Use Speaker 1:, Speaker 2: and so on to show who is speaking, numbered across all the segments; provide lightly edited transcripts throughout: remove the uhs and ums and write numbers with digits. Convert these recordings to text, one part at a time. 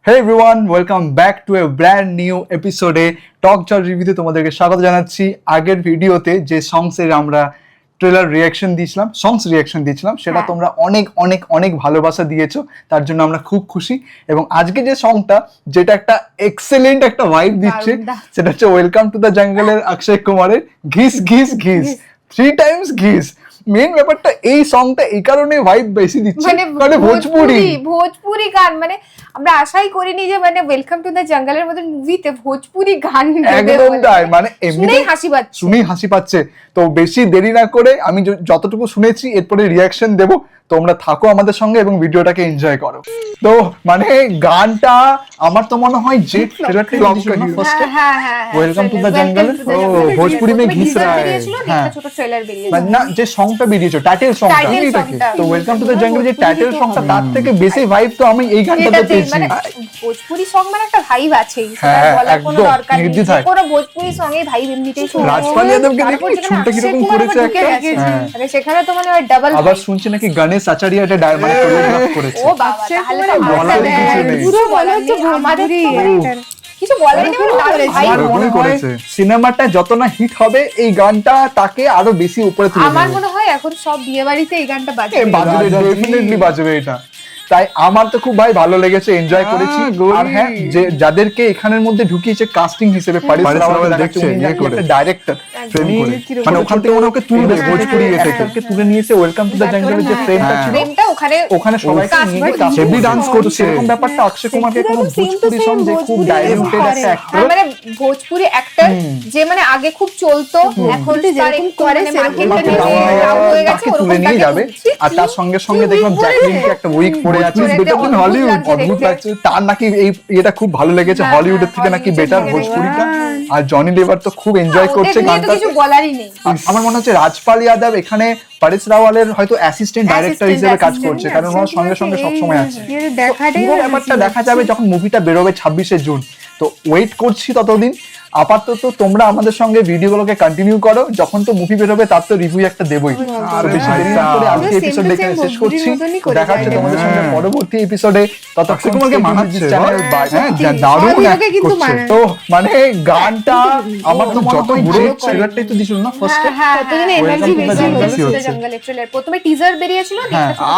Speaker 1: Hey everyone, welcome back to a brand new episode টক জল রিভিউতে তোমাদেরকে স্বাগত জানাচ্ছি। আগের ভিডিওতে যে সংসের আমরা ট্রেলার রিয়াকশন দিয়েছিলাম সেটা তোমরা অনেক অনেক অনেক ভালোবাসা দিয়েছো, তার জন্য আমরা খুব খুশি। এবং আজকে যে সংটা যেটা একটা এক্সেলেন্ট একটা ভাইব দিচ্ছে সেটা হচ্ছে ওয়েলকাম টু দ্য জঙ্গলের অক্ষয় কুমারের ঘিস ঘিস ঘিস 3 টাইমস ঘিস। মেন ব্যাপারটা এই সংটা এই কারণে ভাইব বেশি দিচ্ছে মানে
Speaker 2: ভোজপুরি গান, মানে আমরা আশাই করিনি যে মানে ওয়েলকাম টু দ্য জঙ্গলের মতো মুভিতে ভোজপুরি গান
Speaker 1: একদম তাই, মানে
Speaker 2: এমনিতেই হাসি পাচ্ছে।
Speaker 1: তো বেশি দেরি না করে আমি যতটুকু শুনেছি এরপরে রিয়াকশন দেব, তোমরা থাকো আমাদের সঙ্গে এবং ভিডিওটাকে এনজয় করো। তো মানে গানটা আমার তো মনে হয় যে ট্রেলারটা first welcome to the jungle ও ভোজপুরি মে ঘিস রা হ্যাঁ
Speaker 2: ছোট ট্রেলার বেরিয়েছে,
Speaker 1: মানে না যে সংটা বেরিয়েছে টাইটেল সংটা, তো ওয়েলকাম টু দ্য জঙ্গল যে টাইটেল সংটা তার থেকে বেশি ভাইব তো আমি এই গানটাতে পেয়েছি।
Speaker 2: মানে ভোজপুরি সং মানে একটা ভাইব আছেই,
Speaker 1: সেটা
Speaker 2: বলার কোনো দরকার নেই। কোনো ভোজপুরি সং এ ভাইব এমনিতেই শুনে
Speaker 1: রাজপাল যাদবকে দেখি চুলটা কিরকম করেছে একটা,
Speaker 2: মানে সেখানে তো মানে ডাবল।
Speaker 1: আবার শুনছি নাকি গণেশ আচারিয়া এটা ডায়মন্ড কোরিওগ্রাফ করেছে।
Speaker 2: ও বাবা, তাহলে তো
Speaker 1: বলার কিছু নেই,
Speaker 2: পুরো বলা হচ্ছে আমাদের কিছু বলার নেই।
Speaker 1: আমার মনে হয় সিনেমাটা যত না হিট হবে এই গানটা তাকে আরো বেশি উপরে তুলে
Speaker 2: আমার মনে হয় এখন সব বিয়ে বাড়িতে এই গানটা বাজবে,
Speaker 1: ডেফিনেটলি বাজবে এটা। তাই আমার তো খুব ভাই ভালো লেগেছে, এনজয় করেছি। আর হ্যাঁ, যে যাদেরকে এখানের মধ্যে ঢুকিয়েছে কাস্টিং হিসেবে পারিস রাওয়াল দেখছে একটা ডাইরেক্টর মানে ওখান থেকে ওকে তুলে ভোজপুরি এটাকে তুলে নিয়েছে ওয়েলকাম টু দ্য জঙ্গলের যে ফ্রেমটা ছিল ওখানে সবাইকে নিয়ে হেভি ডান্স করছে। এরকম ব্যাপারটা অক্ষয় কুমারকে কোনো ভোজপুরি সং যে খুব ডাইরেক্টেড একটা অ্যাক্টর,
Speaker 2: মানে ভোজপুরি অ্যাক্টর যে মানে আগে খুব চলতো, এখন তার একটু মানে মার্কেটে নিয়ে ডাউন হয়ে গেছে,
Speaker 1: তুলে নিয়ে যাবে। আর তার সঙ্গে সঙ্গে দেখলাম জ্যাকলিনকে একটা উইক পরে আছে, হলিউড অদ্ভুত লাগছে। তার নাকি এই এটা খুব ভালো লেগেছে, হলিউডের থেকে নাকি বেটার ভোজপুরিটা। আর জনি লিভার তো খুব এনজয় করছে গানটা,
Speaker 2: কিছু বলারই নেই।
Speaker 1: আমার মনে হচ্ছে রাজপাল যাদব এখানে পারিস রাওয়ালের হয়তো অ্যাসিস্ট্যান্ট ডাইরেক্টর হিসেবে কাজ করছে, কারণ ওনার সঙ্গে সঙ্গে সবসময় আছে। পুরো ব্যাপারটা দেখা যাবে যখন মুভিটা বেরোবে 26শে জুন। তো ওয়েট করছি ততদিন। আপাতত তোমরা আমাদের সঙ্গে ভিডিওগুলোকে কন্টিনিউ করো, যখন তো মুভি বেরোবে তার তো রিভিউ একটা দেবই। আর বেশি দেরি না করে আজকে এপিসোড দেখে শেষ করছি। দেখা হচ্ছে তোমাদের সঙ্গে পরবর্তী এপিসোডে। ততক্ষণ তোমাকে মানাচ্ছে চ্যানেল বাই হ্যাঁ দারুণ করছে। তো মানে গানটা আমার তো যত বুড়ো ট্রেলারটাই তো দিছিল না ফার্স্টে,
Speaker 2: হ্যাঁ ততদিন এনার্জি বেশি হলো জঙ্গলের ট্রেলার। প্রথমে টিজার বেরিয়েছিল,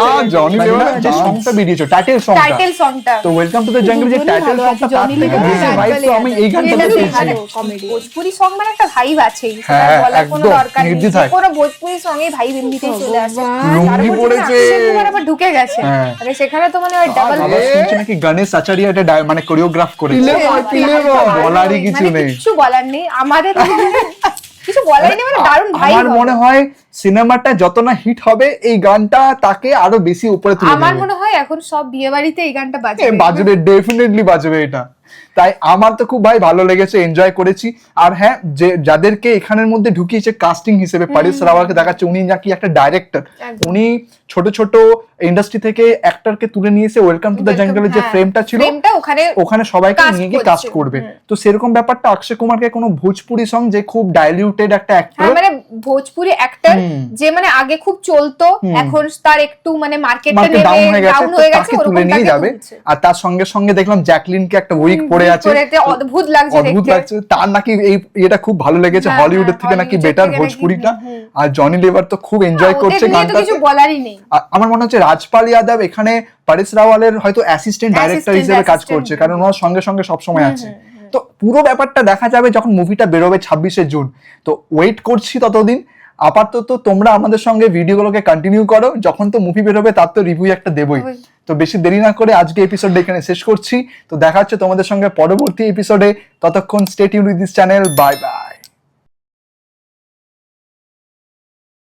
Speaker 1: আর জনি লিভার যে সংটা বেরিয়েছে টাইটেল সংটা, তো ওয়েলকাম টু দ্য জঙ্গল যে টাইটেল সংটা তার থেকে বেশি ভাইব তো আমি এই গানটাতে পেয়েছি।
Speaker 2: ভোজপুরি সং মানে একটা ভাইব আছেই, বলার কোনো দরকার নেই। কোনো ভোজপুরি সং এ ভাইব এমনিতেই চলে আসে।
Speaker 1: লুঙ্গি পড়েছে,
Speaker 2: আবার ঢুকে গেছে, মানে সেখানে তো মানে ডাবল।
Speaker 1: আবার শুনছি নাকি গণেশ আচারিয়া এটা মানে কোরিওগ্রাফ করেছে। বলারই কিছু নেই,
Speaker 2: কিছু বলার নেই আমাদের কিছু বলার নেই, মানে দারুণ ভাইব।
Speaker 1: আমার মনে হয় সিনেমাটা যত না হিট হবে এই গানটা তাকে আরো বেশি উপরে তুলে দেবে।
Speaker 2: আমার মনে হয় এখন সব বিয়ে বাড়িতে এই গানটা বাজবে,
Speaker 1: ডেফিনেটলি বাজবে এটা। তাই আমার তো খুব ভাই ভালো লেগেছে, এনজয় করেছি। আর হ্যাঁ, যে যাদেরকে এখানের মধ্যে ঢুকিয়েছে কাস্টিং হিসেবে পারিস রাওয়ালকে দেখাচ্ছে, উনি নাকি একটা ডাইরেক্টর, উনি ছোট ছোট ইন্ডাস্ট্রি থেকে অ্যাক্টরকে তুলে নিয়েছে ওয়েলকাম টু দ্য জঙ্গলের যে ফ্রেমটা ছিল ওখানে সবাইকে নিয়ে গিয়ে কাস্ট করবে। তো সেরকম ব্যাপারটা অক্ষয় কুমারকে কোনো ভোজপুরি সং যে খুব ডাইলিউটেড একটা অ্যাক্টর,
Speaker 2: মানে ভোজপুরি অ্যাক্টর যে মানে আগে খুব চলতো, এখন তার একটু মানে মার্কেটে
Speaker 1: ডাউন হয়ে গেছে, তাকে তুলে নিয়ে যাবে। আর তার সঙ্গে সঙ্গে দেখলাম জ্যাকলিনকে একটা উইক পরে আছে,
Speaker 2: অদ্ভুত লাগছে।
Speaker 1: তার নাকি এই এটা খুব ভালো লেগেছে, হলিউডের থেকে নাকি বেটার ভোজপুরিটা। আর জনি লিভার তো খুব এনজয় করছে গানটা,
Speaker 2: কিছু বলারই নেই।
Speaker 1: আমার মনে হচ্ছে রাজপাল যাদব এখানে পারিস রাওয়ালের হয়তো অ্যাসিস্ট্যান্ট ডাইরেক্টর হিসেবে কাজ করছে, কারণ ওনার সঙ্গে সঙ্গে সবসময় আছে। তো পুরো ব্যাপারটা দেখা যাবে যখন মুভিটা বেরোবে 26শে জুন। তো ওয়েট করছি ততদিন। আপাতত তোমরা আমাদের সঙ্গে ভিডিওগুলোকে কন্টিনিউ করো, যখন তো মুভি বেরোবে তার তো রিভিউ একটা দেবই। তো বেশি দেরি না করে আজকে এপিসোডটা এখানে শেষ করছি। তো দেখা হচ্ছে তোমাদের সঙ্গে পরবর্তী এপিসোডে। ততক্ষণ stay tuned with this channel. Bye bye.